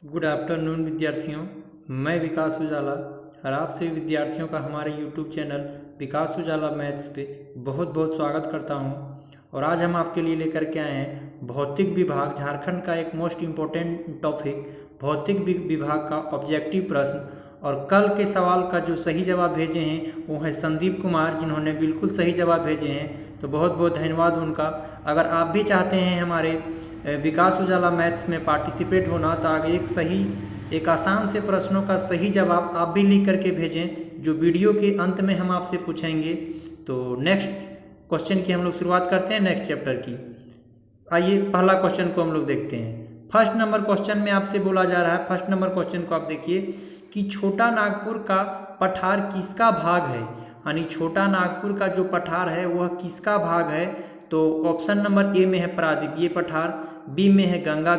Good afternoon विद्यार्थियों। मैं विकास उजाला और आप सभी विद्यार्थियों का हमारे यूट्यूब चैनल विकास उजाला मैथ्स पे बहुत बहुत स्वागत करता हूं। और आज हम आपके लिए लेकर के आए हैं भौतिक विभाग झारखंड का एक मोस्ट इम्पोर्टेंट टॉपिक भौतिक विभाग का ऑब्जेक्टिव प्रश्न। और कल के सवाल का जो सही जवाब भेजे हैं वो है संदीप कुमार, जिन्होंने बिल्कुल सही जवाब भेजे हैं, तो बहुत बहुत धन्यवाद उनका। अगर आप भी चाहते हैं हमारे विकास उजाला मैथ्स में पार्टिसिपेट होना तो आगे एक आसान से प्रश्नों का सही जवाब आप भी लिख करके भेजें, जो वीडियो के अंत में हम आपसे पूछेंगे। तो नेक्स्ट क्वेश्चन की हम लोग शुरुआत करते हैं नेक्स्ट चैप्टर की। आइए पहला क्वेश्चन को हम लोग देखते हैं। फर्स्ट नंबर क्वेश्चन में आपसे बोला जा रहा है, फर्स्ट नंबर क्वेश्चन को आप देखिए कि छोटा नागपुर का पठार किसका भाग है। यानी छोटा नागपुर का जो पठार है वह किसका भाग है। तो ऑप्शन नंबर ए में है प्रादीपीय पठार, बी में है गंगा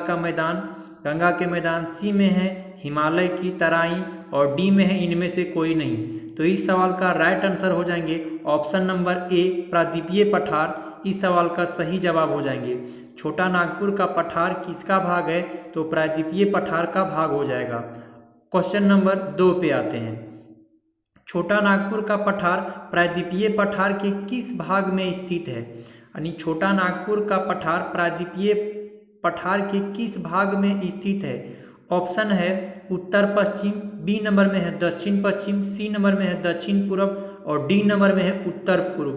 के मैदान, सी में है हिमालय की तराई और डी में है इनमें से कोई नहीं। तो इस सवाल का राइट आंसर हो जाएंगे ऑप्शन नंबर ए प्रादीपीय पठार। इस सवाल का सही जवाब हो जाएंगे छोटा नागपुर का पठार किसका भाग है, तो प्रादीपीय पठार का भाग हो जाएगा। क्वेश्चन नंबर 2 पे आते हैं। छोटा नागपुर का पठार प्रायद्वीपीय पठार के किस भाग में स्थित है। यानी छोटा नागपुर का पठार प्रायद्वीपीय पठार के किस भाग में स्थित है। ऑप्शन है उत्तर पश्चिम, बी नंबर में है दक्षिण पश्चिम, सी नंबर में है दक्षिण पूर्व और डी नंबर में है उत्तर पूर्व।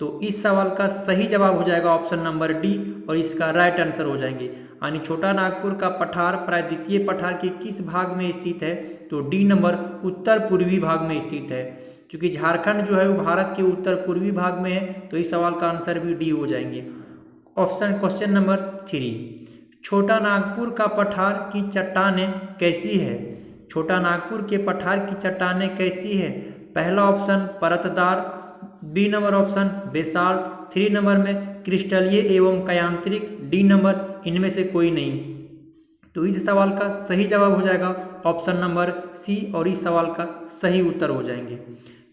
तो इस सवाल का सही जवाब हो जाएगा ऑप्शन नंबर डी और इसका राइट आंसर हो जाएंगे। यानी छोटा नागपुर का पठार प्रायद्वीपीय पठार के किस भाग में स्थित है, तो डी नंबर उत्तर पूर्वी भाग में स्थित है। क्योंकि झारखंड जो है वो भारत के उत्तर पूर्वी भाग में है, तो इस सवाल का आंसर भी डी हो जाएंगे। ऑप्शन क्वेश्चन नंबर 3, छोटा नागपुर का पठार की चट्टानें कैसी है। छोटा नागपुर के पठार की चट्टानें कैसी है। पहला ऑप्शन परतदार, B number option basalt, 3 number में क्रिस्टलीय एवं कायांतरिक, डी नंबर इनमें से कोई नहीं। तो इस सवाल का सही जवाब हो जाएगा ऑप्शन नंबर सी और इस सवाल का सही उत्तर हो जाएंगे।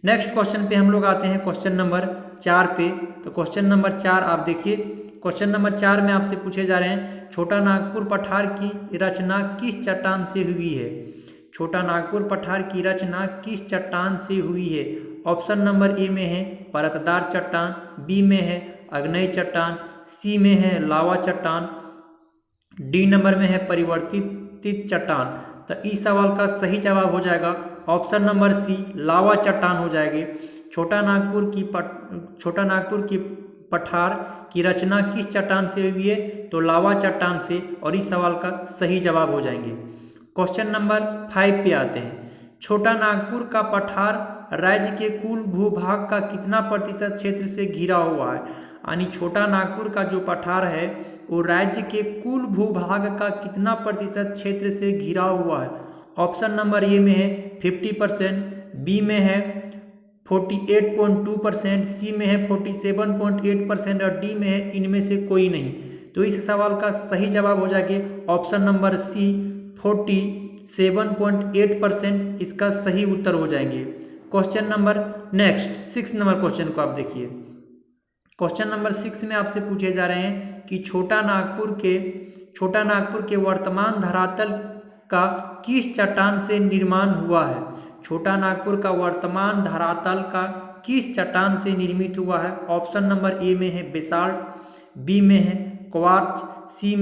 नेक्स्ट क्वेश्चन पे हम लोग आते हैं क्वेश्चन नंबर 4 पे। तो क्वेश्चन नंबर 4 आप देखिए, क्वेश्चन नंबर 4 में आपसे पूछे जा रहे हैं छोटा नागपुर पठार की रचना किस चट्टान से हुई है। छोटा नागपुर पठार की रचना किस चट्टान से हुई है। ऑप्शन नंबर ए में है परतदार चट्टान, बी में है अग्नेय चट्टान, सी में है लावा चट्टान, डी नंबर में है परिवर्तित चट्टान। तो इस सवाल का सही जवाब हो जाएगा ऑप्शन नंबर सी लावा चट्टान हो जाएगी। छोटा नागपुर की पठार की रचना किस चट्टान से हुई है, तो लावा चट्टान से और इस सवाल का सही जवाब हो जाएंगे। क्वेश्चन नंबर 5 पे आते हैं। छोटा नागपुर का पठार राज्य के कुल भूभाग का कितना प्रतिशत क्षेत्र से घिरा हुआ है। यानी छोटा नागपुर का जो पठार है वो राज्य के कुल भूभाग का कितना प्रतिशत क्षेत्र से घिरा हुआ है। ऑप्शन नंबर ए में है 50%, बी में है 48.2%, सी में है 47.8% और डी में है इनमें से कोई नहीं। तो इस सवाल का सही जवाब हो जाएगा ऑप्शन नंबर सी 47.8% इसका सही उत्तर हो जाएंगे। Question number next 6 number question को आप देखिए। क्वेश्चन नंबर 6 में आपसे पूछे जा रहे हैं कि छोटा नागपुर के वर्तमान धरातल का किस चट्टान से निर्माण हुआ है। छोटा नागपुर का वर्तमान धरातल का किस चट्टान से निर्मित हुआ है। ऑप्शन नंबर ए में है बेसाल्ट, बी में है क्वार्ट्ज, सी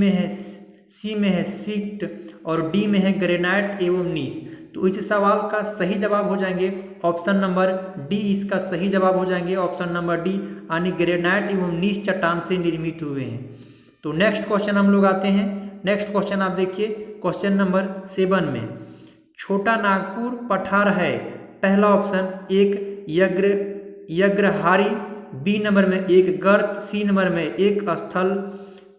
में है सीक्ट और डी में है ग्रेनाइट एवं नीस। तो इस सवाल का सही जवाब हो जाएंगे ऑप्शन नंबर डी, इसका सही जवाब हो जाएंगे ऑप्शन नंबर डी, यानी ग्रेनाइट एवं नीस चट्टान से निर्मित हुए हैं। तो नेक्स्ट क्वेश्चन हम लोग आते हैं। नेक्स्ट क्वेश्चन आप देखिए क्वेश्चन नंबर 7 में। छोटा नागपुर पठार है, पहला ऑप्शन एक यज्ञहारी, बी नंबर में एक गर्त, सी नंबर में एक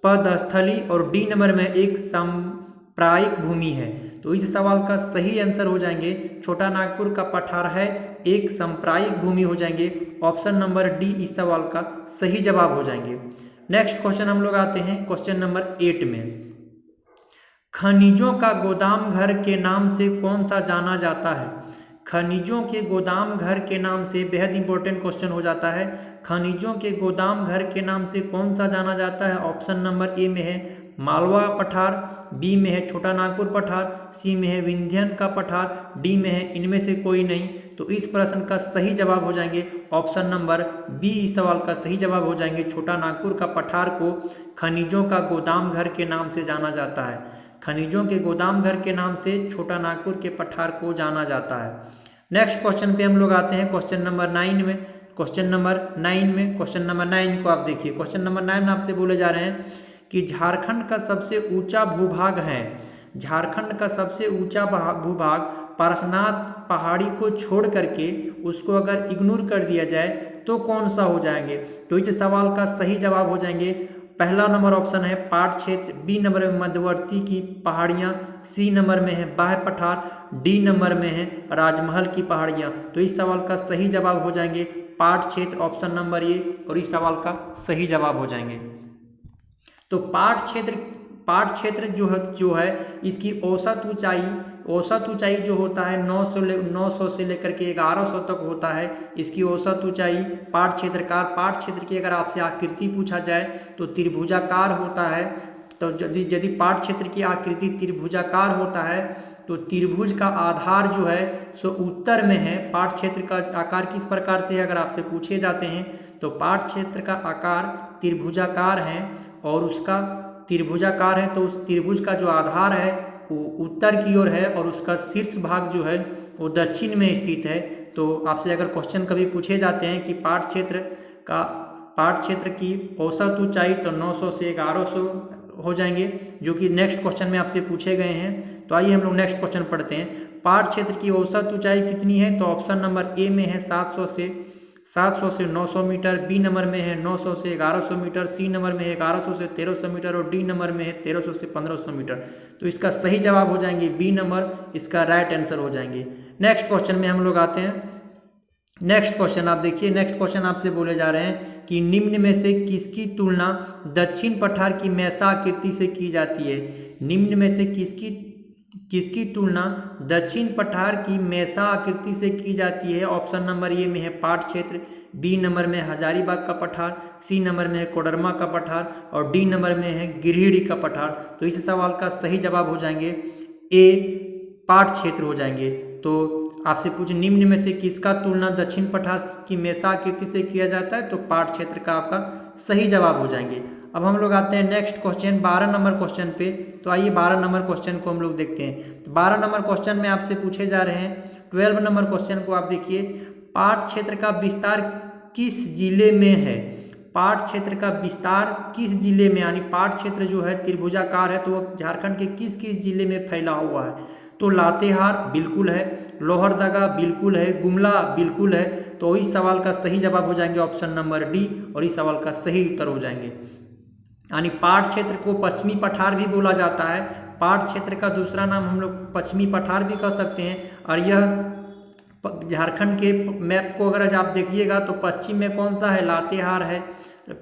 पदस्थली और डी नंबर में एक साम्प्रायिक भूमि है। तो इस सवाल का सही आंसर हो जाएंगे छोटा नागपुर का पठार है एक साम्प्रायिक भूमि हो जाएंगे। ऑप्शन नंबर डी इस सवाल का सही जवाब हो जाएंगे। नेक्स्ट क्वेश्चन हम लोग आते हैं क्वेश्चन नंबर 8 में। खनिजों का गोदाम घर के नाम से कौन सा जाना जाता है। खनिजों के गोदाम घर के नाम से बेहद इंपॉर्टेंट क्वेश्चन हो जाता है। खनिजों के गोदाम घर के नाम से कौन सा जाना जाता है। ऑप्शन नंबर ए में है मालवा पठार, बी में है छोटा नागपुर पठार, सी में है विंध्यन का पठार, डी में है इनमें से कोई नहीं। तो इस प्रश्न का सही जवाब हो जाएंगे ऑप्शन नंबर बी। इस सवाल का सही जवाब हो जाएंगे छोटा नागपुर का पठार को खनिजों का गोदाम घर के नाम से जाना जाता है। खनिजों के गोदाम घर के नाम से छोटा नागपुर के पठार को जाना जाता है। नेक्स्ट क्वेश्चन पे हम लोग आते हैं क्वेश्चन नंबर 9 में। क्वेश्चन नंबर 9 को आप देखिए। क्वेश्चन नंबर 9 में आपसे बोले जा रहे हैं कि झारखंड का सबसे ऊंचा भूभाग है। झारखंड का सबसे ऊंचा भूभाग पारसनाथ पहाड़ी को छोड़ करके उसको अगर इग्नोर कर दिया जाए तो कौन सा हो जाएंगे। तो इस सवाल का सही जवाब हो जाएंगे पहला नंबर ऑप्शन है पाट क्षेत्र, बी नंबर में मध्यवर्ती की पहाड़ियाँ, सी नंबर में है बाह्य पठार, डी नंबर में है राजमहल की पहाड़ियाँ। तो इस सवाल का सही जवाब हो जाएंगे पाट क्षेत्र ऑप्शन नंबर ए, और इस सवाल का सही जवाब हो जाएंगे। तो पाट क्षेत्र जो है इसकी औसत ऊंचाई जो होता है 900 से लेकर के 1100 तक होता है इसकी औसत ऊंचाई। पाट क्षेत्र की अगर आपसे आकृति पूछा जाए तो त्रिभुजाकार होता है। तो यदि पाट क्षेत्र की आकृति त्रिभुजाकार होता है तो त्रिभुज का आधार जो है सो उत्तर में है। पाट क्षेत्र का आकार किस प्रकार से है अगर आपसे पूछे जाते हैं तो पाट क्षेत्र का आकार त्रिभुजाकार है और उसका त्रिभुजाकार है तो उस त्रिभुज का जो आधार है वो उत्तर की ओर है और उसका शीर्ष भाग जो है वो दक्षिण में स्थित है। तो आपसे अगर क्वेश्चन कभी पूछे जाते हैं कि पाट क्षेत्र की औसत ऊंचाई तो 900 से 1100 हो जाएंगे, जो कि नेक्स्ट क्वेश्चन में आपसे पूछे गए हैं। तो आइए हम लोग नेक्स्ट क्वेश्चन पढ़ते हैं। पाट क्षेत्र की औसत ऊंचाई कितनी है तो ऑप्शन नंबर ए में है 700 से 900 मीटर, बी नंबर में है 900 से 1100 मीटर, सी नंबर में है 1100 से 1300 मीटर और डी नंबर में है 1300 से 1500 मीटर। तो इसका सही जवाब हो जाएंगे बी नंबर, इसका राइट आंसर हो जाएंगे। नेक्स्ट क्वेश्चन में हम लोग आते हैं। नेक्स्ट क्वेश्चन आप देखिए। नेक्स्ट क्वेश्चन आपसे बोले जा रहे हैं कि निम्न में से किसकी तुलना दक्षिण पठार की मैसा आकृति से की जाती है। निम्न में से किसकी तुलना दक्षिण पठार की मैसा आकृति से की जाती है। ऑप्शन नंबर ए में है पाट क्षेत्र, बी नंबर में हजारीबाग का पठार, सी नंबर में है कोडरमा का पठार और डी नंबर में है गिरिडीह का पठार। तो इस सवाल का सही जवाब हो जाएंगे ए, पाट क्षेत्र हो जाएंगे। तो आपसे पूछे निम्न में से किसका तुलना दक्षिण पठार की मैसा आकृति से किया जाता है तो पाट क्षेत्र का आपका सही जवाब हो जाएंगे। अब हम लोग आते हैं नेक्स्ट क्वेश्चन 12 नंबर क्वेश्चन पे। तो आइए 12 नंबर क्वेश्चन को हम लोग देखते हैं। तो 12 नंबर क्वेश्चन में आपसे पूछे जा रहे हैं 12 नंबर क्वेश्चन को आप देखिए। पाट क्षेत्र का विस्तार किस जिले में है। पाट क्षेत्र का विस्तार किस जिले में, यानी पाट क्षेत्र जो है त्रिभुजाकार है तो वो झारखंड के किस किस जिले में फैला हुआ है। तो लातेहार बिल्कुल है, लोहरदगा बिल्कुल है, गुमला बिल्कुल है। तो इस सवाल का सही जवाब हो जाएंगे ऑप्शन नंबर डी और इस सवाल का सही उत्तर हो जाएंगे। यानी पाट क्षेत्र को पश्चिमी पठार भी बोला जाता है। पाट क्षेत्र का दूसरा नाम हम लोग पश्चिमी पठार भी कह सकते हैं। और यह झारखंड के मैप को अगर आप देखिएगा तो पश्चिम में कौन सा है, लातेहार है।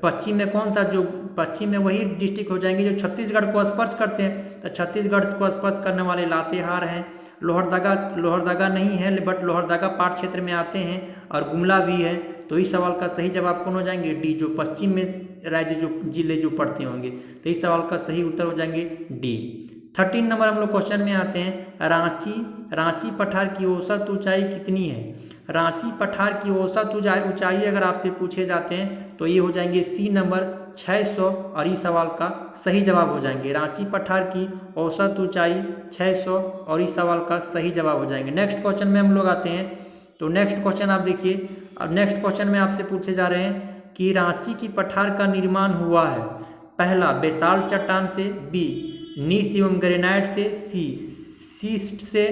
पश्चिम में कौन सा, जो पश्चिम में वही डिस्ट्रिक्ट हो जाएंगे जो छत्तीसगढ़ को स्पर्श करते हैं। तो छत्तीसगढ़ को स्पर्श करने वाले लातेहार हैं। लोहरदगा नहीं है बट लोहरदगा पाट क्षेत्र में आते हैं और गुमला भी है। तो इस सवाल का सही जवाब कौन हो जाएंगे, डी, जो पश्चिम में राज्य जो जिले जो पड़ते होंगे। तो इस सवाल का सही उत्तर हो जाएंगे डी। 13 नंबर हम लोग क्वेश्चन में आते हैं। रांची पठार की औसत ऊंचाई कितनी है। रांची पठार की औसत ऊंचाई अगर आपसे पूछे जाते हैं तो ये हो जाएंगे सी नंबर 600 और इस सवाल का सही जवाब हो जाएंगे। रांची पठार की औसत ऊंचाई 600 और इस सवाल का सही जवाब हो जाएंगे। नेक्स्ट क्वेश्चन में हम लोग आते हैं। तो नेक्स्ट क्वेश्चन आप देखिए। अब नेक्स्ट क्वेश्चन में आपसे पूछे जा रहे हैं कि रांची की पठार का निर्माण हुआ है। पहला बेसाल्ट चट्टान से, बी नीस एवं ग्रेनाइट से, सी सीस्ट से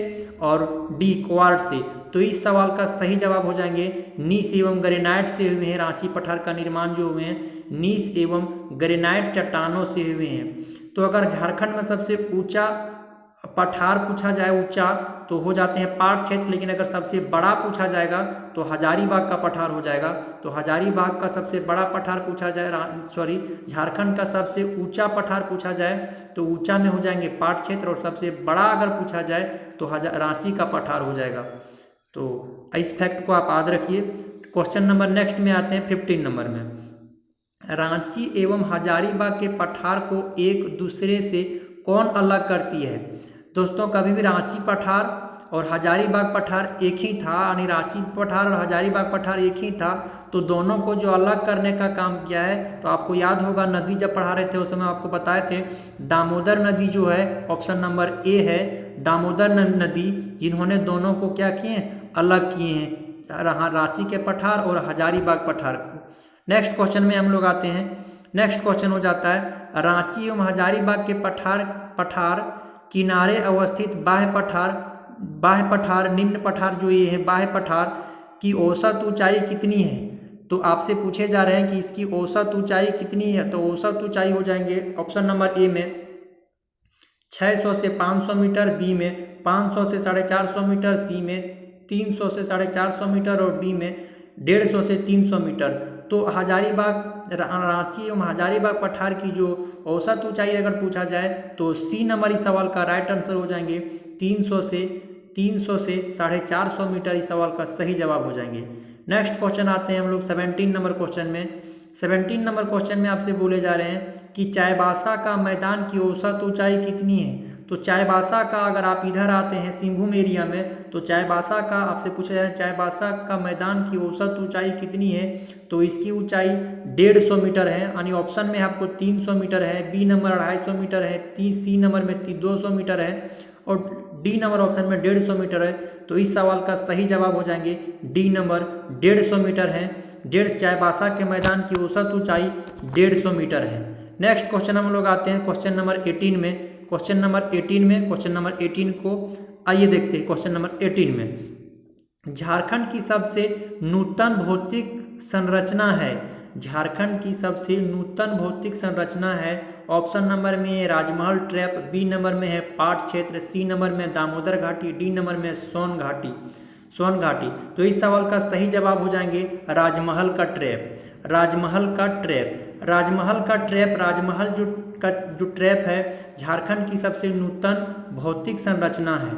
और डी क्वार्ट्ज से। तो इस सवाल का सही जवाब हो जाएंगे नीस एवं ग्रेनाइट से हुए हैं। रांची पठार का निर्माण जो हुए हैं नीस एवं ग्रेनाइट चट्टानों से हुए हैं। तो अगर झारखंड में सबसे ऊंचा पठार पूछा जाए ऊंचा तो हो जाते हैं पाट क्षेत्र, लेकिन अगर सबसे बड़ा पूछा जाएगा तो हजारीबाग का पठार हो जाएगा। तो हजारीबाग का सबसे बड़ा पठार पूछा जाए, झारखंड का सबसे ऊंचा पठार पूछा जाए तो ऊंचा में हो जाएंगे पाट क्षेत्र और सबसे बड़ा अगर पूछा जाए तो रांची का पठार हो जाएगा। तो इस फैक्ट को आप याद रखिए। क्वेश्चन नंबर नेक्स्ट में आते हैं 15 नंबर में। रांची एवं हजारीबाग के पठार को एक दूसरे से कौन अलग करती है? दोस्तों, कभी भी रांची पठार और हजारीबाग पठार एक ही था, यानी रांची पठार और हजारीबाग पठार एक ही था, तो दोनों को जो अलग करने का काम किया है, तो आपको याद होगा नदी जब पढ़ा रहे थे उस समय आपको बताए थे, दामोदर नदी जो है ऑप्शन नंबर ए है, दामोदर नदी, जिन्होंने दोनों को क्या किए, अलग किए हैं, रांची के पठार और हजारीबाग पठार को। नेक्स्ट क्वेश्चन में हम लोग आते हैं। नेक्स्ट क्वेश्चन हो जाता है, रांची एवं हजारीबाग के पठार किनारे अवस्थित बाह्य पठार निम्न पठार जो ये है बाह्य पठार की औसत ऊंचाई कितनी है? तो आपसे पूछे जा रहे हैं कि इसकी औसत ऊंचाई कितनी है। तो औसत ऊंचाई हो जाएंगे ऑप्शन नंबर ए में 600 से 500 मीटर, बी में 500 से 450 मीटर, सी में 300 से 450 मीटर और डी में 150 से 300 मीटर। तो रांची एवं हजारीबाग पठार की जो औसत ऊंचाई अगर पूछा जाए तो सी नंबर इस सवाल का राइट आंसर हो जाएंगे 300 से 450 मीटर, इस सवाल का सही जवाब हो जाएंगे। नेक्स्ट क्वेश्चन आते हैं हम लोग 17 नंबर क्वेश्चन में। 17 नंबर क्वेश्चन में आपसे बोले जा रहे हैं कि चाईबासा का मैदान की औसत ऊंचाई कितनी है? तो चाईबासा का, अगर आप इधर आते हैं सिंहभूम एरिया में, तो चाईबासा का आपसे पूछा जाए चाईबासा का मैदान की औसत ऊंचाई कितनी है? तो इसकी ऊंचाई 150 मीटर है, यानी ऑप्शन में आपको 300 मीटर है, बी नंबर 250 मीटर है, सी नंबर में 200 मीटर है और डी नंबर ऑप्शन में 150 मीटर है। तो इस सवाल का सही जवाब हो जाएंगे डी नंबर 150 मीटर है। चाईबासा के मैदान की औसत ऊंचाई 150 मीटर है। नेक्स्ट क्वेश्चन हम लोग आते हैं क्वेश्चन नंबर 18 में। क्वेश्चन नंबर 18 को आइए देखते हैं। क्वेश्चन नंबर 18 में झारखंड की सबसे नूतन भौतिक संरचना है। झारखंड की सबसे नूतन भौतिक संरचना है। ऑप्शन नंबर में है राजमहल ट्रैप, बी नंबर में है पाट क्षेत्र, सी नंबर में दामोदर घाटी, डी नंबर में सोन घाटी। तो इस सवाल का सही जवाब हो जाएंगे राजमहल का ट्रैप। राजमहल जो ट्रैप है झारखंड की सबसे नूतन भौतिक संरचना है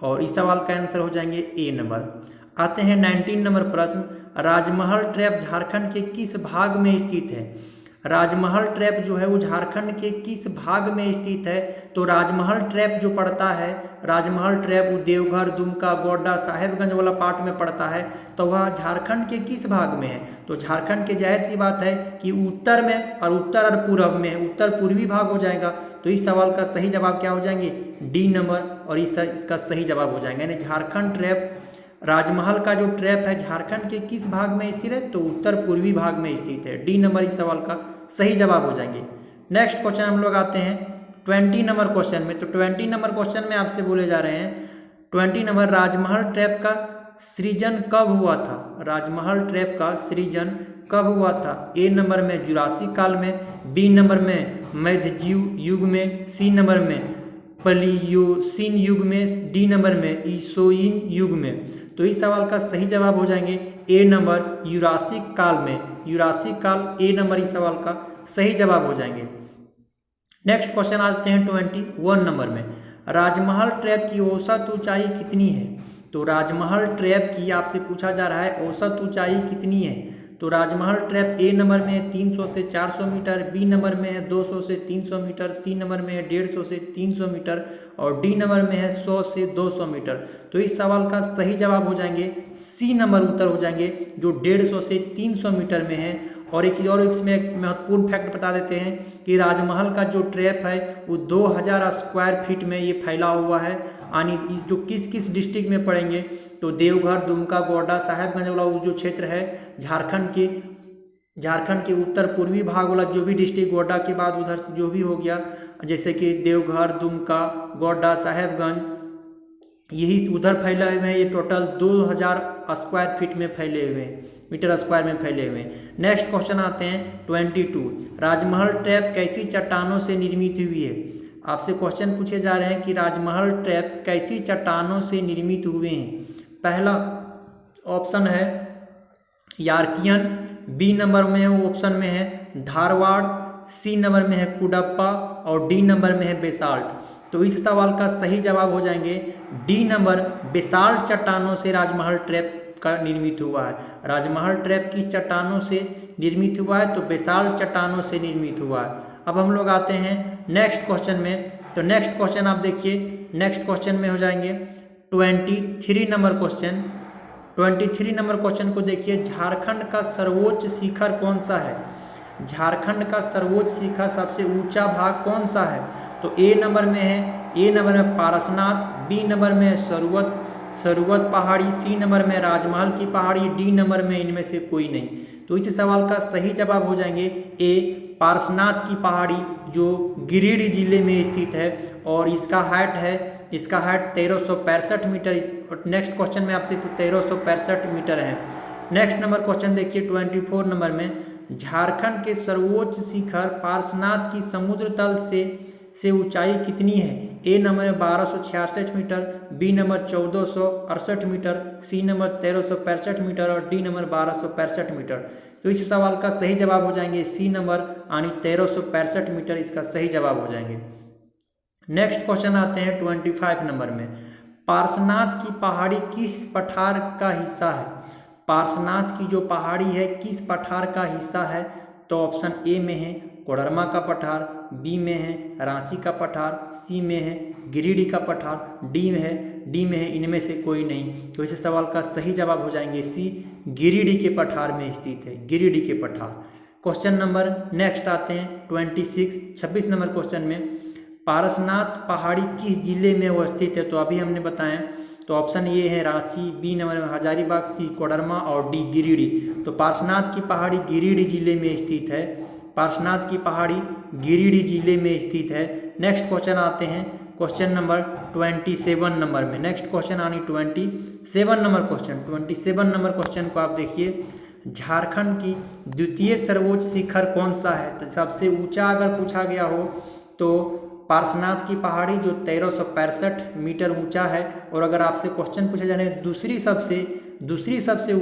और इस सवाल का आंसर हो जाएंगे ए नंबर। आते हैं 19 नंबर प्रश्न, राजमहल ट्रैप झारखंड के किस भाग में स्थित है? राजमहल ट्रैप जो है वो झारखंड के किस भाग में स्थित है? तो राजमहल ट्रैप जो पड़ता है, राजमहल ट्रैप वो देवघर, दुमका, गोड्डा, साहेबगंज वाला पार्ट में पड़ता है। तो वह झारखंड के किस भाग में है? तो झारखंड के जाहिर सी बात है कि उत्तर में और उत्तर और पूर्व में, उत्तर पूर्वी भाग हो जाएगा। तो इस सवाल का सही जवाब क्या हो जाएंगे? डी नंबर, और इसका सही जवाब हो जाएंगे, यानी झारखंड ट्रैप, राजमहल का जो ट्रैप है झारखंड के किस भाग में स्थित है? तो उत्तर पूर्वी भाग में स्थित है। डी नंबर इस सवाल का सही जवाब हो जाएंगे। नेक्स्ट क्वेश्चन हम लोग आते हैं 20 नंबर क्वेश्चन में। तो 20 नंबर क्वेश्चन में आपसे बोले जा रहे हैं 20 नंबर, राजमहल ट्रैप का सृजन कब हुआ था? राजमहल ट्रैप का सृजन कब हुआ था? ए नंबर में जुरासिक काल में, बी नंबर में मध्ययुग युग में, सी नंबर में प्लीयोसीन युग में, डी नंबर में ईसोइन युग में। तो इस सवाल का सही जवाब हो जाएंगे ए नंबर जुरासिक काल में। जुरासिक काल, ए नंबर इस सवाल का सही जवाब हो जाएंगे। नेक्स्ट क्वेश्चन आते हैं 21 नंबर में, राजमहल ट्रैप की औसत ऊंचाई कितनी है? तो राजमहल ट्रैप की आपसे पूछा जा रहा है औसत ऊंचाई कितनी है? तो राजमहल ट्रैप ए नंबर में है 300 से 400 मीटर, बी नंबर में है 200 से 300 मीटर, सी नंबर में है 150 से 300 मीटर और डी नंबर में है 100 से 200 मीटर। तो इस सवाल का सही जवाब हो जाएंगे सी नंबर उत्तर हो जाएंगे, जो 150 से 300 मीटर में है। और एक चीज़ और इसमें एक महत्वपूर्ण फैक्ट बता देते हैं कि राजमहल का जो ट्रैप है वो 2000 स्क्वायर फीट में ये फैला हुआ है, यानी जो किस किस डिस्ट्रिक्ट में पड़ेंगे? तो देवघर, दुमका, गोड्डा, साहेबगंज वाला जो क्षेत्र है झारखंड के उत्तर पूर्वी भाग वाला जो भी डिस्ट्रिक्ट, गोड्डा के बाद उधर से जो भी हो गया, जैसे कि देवघर, दुमका, गोड्डा, साहेबगंज, यही उधर फैले हुए हैं। ये टोटल 2000 स्क्वायर फीट में फैले हुए हैं, मीटर स्क्वायर में फैले हुए हैं। नेक्स्ट क्वेश्चन आते हैं 22, राजमहल ट्रैप कैसी चट्टानों से निर्मित हुई है? आपसे क्वेश्चन पूछे जा रहे हैं कि राजमहल ट्रैप कैसी चट्टानों से निर्मित हुए हैं। पहला ऑप्शन है यार्कियन, बी नंबर में वो ऑप्शन में है धारवाड़, सी नंबर में है कुडप्पा और डी नंबर में है बेसाल्ट। तो इस सवाल का सही जवाब हो जाएंगे डी नंबर, बेसाल्ट चट्टानों से राजमहल ट्रैप का निर्मित हुआ है? राजमहल ट्रैप किस चट्टानों से निर्मित हुआ है? तो बेसाल्ट चट्टानों से निर्मित हुआ है। अब हम लोग आते हैं नेक्स्ट क्वेश्चन में। तो नेक्स्ट क्वेश्चन आप देखिए, नेक्स्ट क्वेश्चन में हो जाएंगे 23 नंबर क्वेश्चन। 23 नंबर क्वेश्चन को देखिए, झारखंड का सर्वोच्च शिखर कौन सा है? झारखंड का सर्वोच्च शिखर सबसे ऊंचा भाग कौन सा है? तो ए नंबर में है, ए नंबर में पारसनाथ, बी नंबर में है सरुवत पहाड़ी, सी नंबर में राजमहल की पहाड़ी, डी नंबर में इनमें से कोई नहीं। तो इस सवाल का सही जवाब हो जाएंगे ए पारसनाथ की पहाड़ी, जो गिरिडीह जिले में स्थित है और इसका हाइट 1365 मीटर। इस नेक्स्ट क्वेश्चन में आपसे 1365 मीटर है। नेक्स्ट नंबर क्वेश्चन देखिए 24 नंबर में, झारखंड के सर्वोच्च शिखर पारसनाथ की समुद्र तल से ऊंचाई कितनी है? A number 1266 metre, B number 1468 metre, C number 1365 metre और डी नंबर 1265 मीटर। तो इस सवाल का सही जवाब हो जाएंगे सी नंबर यानी 1365 मीटर इसका सही जवाब हो जाएंगे। नेक्स्ट क्वेश्चन आते हैं 25 नंबर में, पारसनाथ की पहाड़ी किस पठार का हिस्सा है? पारसनाथ की जो पहाड़ी है किस पठार का हिस्सा है? तो ऑप्शन ए में है कोडरमा का पठार, बी में है रांची का पठार, सी में है गिरिडीह का पठार, डी में है इनमें से कोई नहीं। तो इस सवाल का सही जवाब हो जाएंगे सी, गिरिडीह के पठार में स्थित है, गिरिडीह के पठार। क्वेश्चन नंबर नेक्स्ट आते हैं 26 नंबर क्वेश्चन में, पारसनाथ पहाड़ी किस जिले में अवस्थित है? तो अभी हमने बताया, तो ऑप्शन ये है रांची, बी नंबर में हजारीबाग, सी कोडरमा और डी गिरिडीह। तो पारसनाथ की पहाड़ी गिरिडीह जिले में स्थित है, पारसनाथ की पहाड़ी गिरिडीह जिले में स्थित है। नेक्स्ट क्वेश्चन आते हैं क्वेश्चन नंबर 27 नंबर में। नेक्स्ट क्वेश्चन आनी 27 नंबर क्वेश्चन। 27 नंबर क्वेश्चन को आप देखिए, झारखंड की द्वितीय सर्वोच्च शिखर कौन सा है? तो सबसे ऊंचा अगर पूछा गया हो तो पारसनाथ की पहाड़ी जो 1365 मीटर ऊंचा है। और अगर आपसे क्वेश्चन पूछा जाए दूसरी सबसे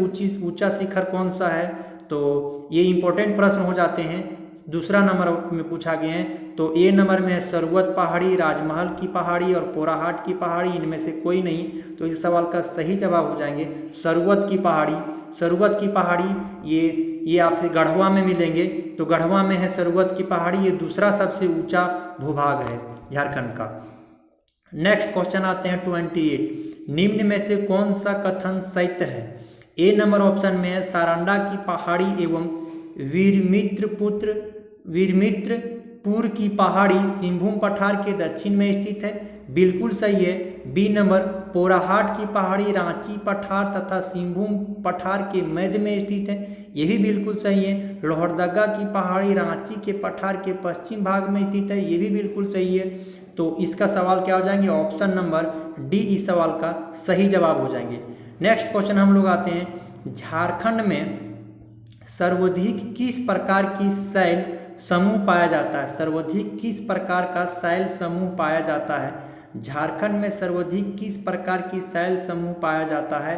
ऊंचा शिखर कौन सा है, तो ये इंपॉर्टेंट प्रश्न हो जाते हैं। दूसरा नंबर में पूछा गया है, तो ए नंबर में है सरुवत पहाड़ी, राजमहल की पहाड़ी और पोराहाट की पहाड़ी, इनमें से कोई नहीं। तो इस सवाल का सही जवाब हो जाएंगे सरुवत की पहाड़ी। सरुवत की पहाड़ी ये आपसे गढ़वा में मिलेंगे, तो गढ़वा में है सरुवत की पहाड़ी, ये दूसरा सबसे ऊंचा भूभाग है झारखंड का। नेक्स्ट क्वेश्चन आते हैं 28, निम्न में से कौन सा कथन सत्य है? ए नंबर ऑप्शन में है सारंडा की पहाड़ी एवं वीरमित्रपुर की पहाड़ी सिंहभूम पठार के दक्षिण में स्थित है, बिल्कुल सही है। बी नंबर पोराहाट की पहाड़ी रांची पठार तथा सिंहभूम पठार के मध्य में स्थित है, ये भी बिल्कुल सही है। लोहरदगा की पहाड़ी रांची के पठार के पश्चिम भाग में स्थित है, ये भी बिल्कुल सही है। तो इसका सवाल क्या हो जाएंगे? ऑप्शन नंबर डी इस सवाल का सही जवाब हो जाएंगे। नेक्स्ट क्वेश्चन हम लोग आते हैं, झारखंड में सर्वाधिक किस प्रकार की शैल समूह पाया जाता है? सर्वाधिक किस प्रकार का शैल समूह पाया जाता है? झारखंड में सर्वाधिक किस प्रकार की शैल समूह पाया जाता है?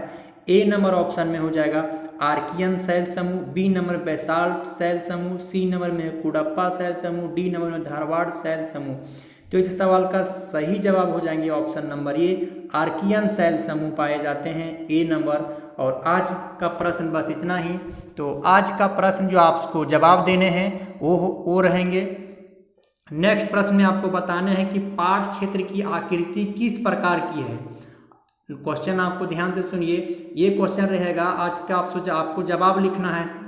ए नंबर ऑप्शन में हो जाएगा आर्कियन शैल समूह, बी नंबर बेसाल्ट शैल समूह, सी नंबर में कुडप्पा शैल समूह, डी नंबर में धारवाड़ शैल समूह। तो इस सवाल का सही जवाब हो जाएंगे ऑप्शन नंबर ए, आर्कियन शैल समूह पाए जाते हैं, ए नंबर। और आज का प्रश्न बस इतना ही। तो आज का प्रश्न जो आपको जवाब देने हैं वो रहेंगे। नेक्स्ट प्रश्न में आपको बताने हैं कि पाठ क्षेत्र की आकृति किस प्रकार की है। क्वेश्चन आपको ध्यान से सुनिए, ये क्वेश्चन रहेगा आज का। आपको जवाब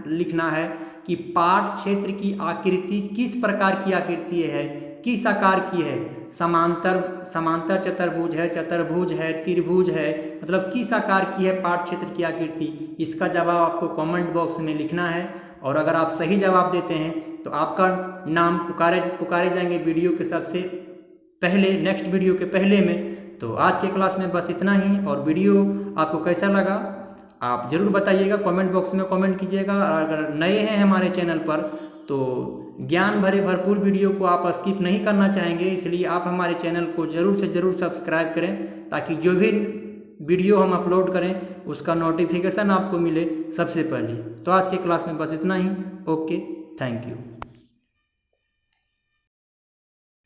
लिखना है कि पाठ क्षेत्र की आकृति किस प्रकार की आकृति है, किस आकार की है। समांतर चतुर्भुज है, चतुर्भुज है, त्रिभुज है, मतलब किस आकार की है पाठ क्षेत्र की आकृति। इसका जवाब आपको कमेंट बॉक्स में लिखना है। और अगर आप सही जवाब देते हैं तो आपका नाम पुकारे जाएंगे वीडियो के सबसे पहले, नेक्स्ट वीडियो के पहले में। तो आज के क्लास में बस इतना ही। और वीडियो आपको कैसा लगा आप ज़रूर बताइएगा, कमेंट बॉक्स में कमेंट कीजिएगा। और अगर नए हैं हमारे चैनल पर तो ज्ञान भरे भरपूर वीडियो को आप स्किप नहीं करना चाहेंगे, इसलिए आप हमारे चैनल को ज़रूर से ज़रूर सब्सक्राइब करें, ताकि जो भी वीडियो हम अपलोड करें उसका नोटिफिकेशन आपको मिले सबसे पहले। तो आज के क्लास में बस इतना ही। Okay, thank you.